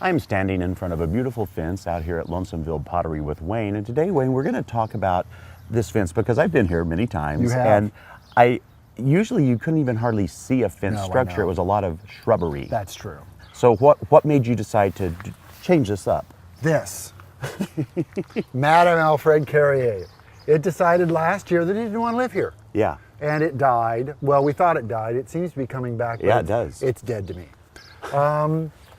I'm standing in front of a beautiful fence out here at Lonesomeville Pottery with Wayne, and today, Wayne, we're going to talk about this fence because I've been here many times. You have. And usually you couldn't even hardly see a fence structure. It was a lot of shrubbery. That's true. So what made you decide to change this up? This. Madame Alfred Carrier. It decided last year that it didn't want to live here. Yeah. And it died. Well, we thought it died. It seems to be coming back. Yeah, it does. It's dead to me.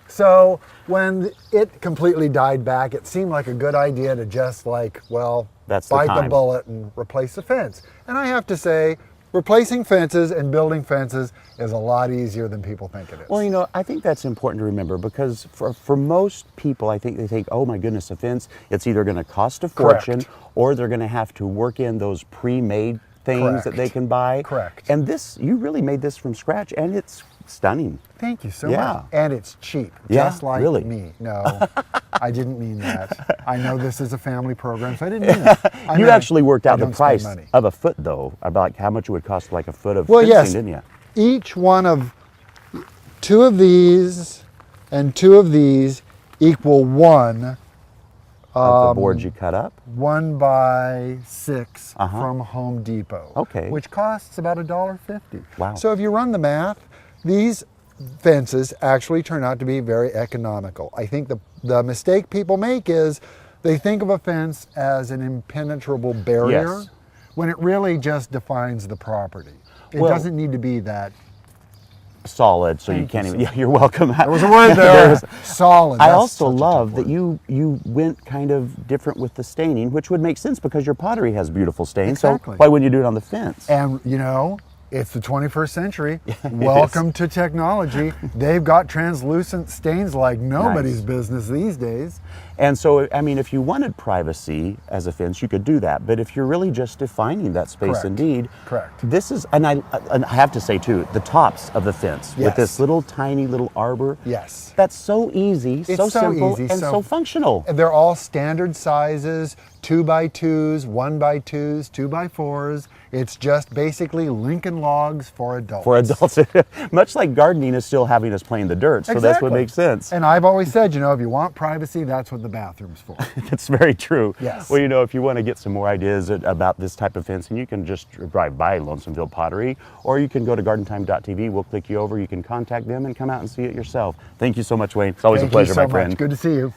So when it completely died back, it seemed like a good idea to just bite the bullet and replace the fence. And I have to say, replacing fences and building fences is a lot easier than people think it is. Well, I think that's important to remember because for most people, I think they think, oh my goodness, a fence, it's either going to cost a fortune or they're going to have to work in those pre-made things that they can buy. Correct. And you really made this from scratch, and it's stunning. Thank you so much. And it's cheap, just like me. No, I didn't mean that. I know this is a family program, so I didn't mean that. You actually worked out the price of a foot, though, about how much it would cost like a foot of fencing, didn't you? Each one of two of these and two of these equal one of the boards you cut up? 1x6 from Home Depot. Okay. Which costs about $1.50. Wow. So if you run the math, these fences actually turn out to be very economical. I think the mistake people make is they think of a fence as an impenetrable barrier when it really just defines the property. It doesn't need to be that solid, so you can't even. Yeah, you're welcome. There was a word there. Solid. I also love that you went kind of different with the staining, which would make sense because your pottery has beautiful stains. Exactly. So why wouldn't you do it on the fence? And it's the 21st century. Welcome to technology. They've got translucent stains like nobody's business these days. And so, I mean, if you wanted privacy as a fence, you could do that. But if you're really just defining that space, indeed, this is, and I have to say too, the tops of the fence with this little tiny little arbor. Yes. That's so easy, it's so simple, and so functional. They're all standard sizes, 2x2s, 1x2s, 2x4s. It's just basically Lincoln logs for adults. For adults. Much like gardening is still having us play in the dirt, so that's what makes sense. And I've always said, if you want privacy, that's what the bathroom's for. That's very true. Yes. Well, if you want to get some more ideas about this type of fencing, you can just drive by Lonesomeville Pottery, or you can go to gardentime.tv. We'll click you over. You can contact them and come out and see it yourself. Thank you so much, Wayne. It's always a pleasure, my friend. Good to see you.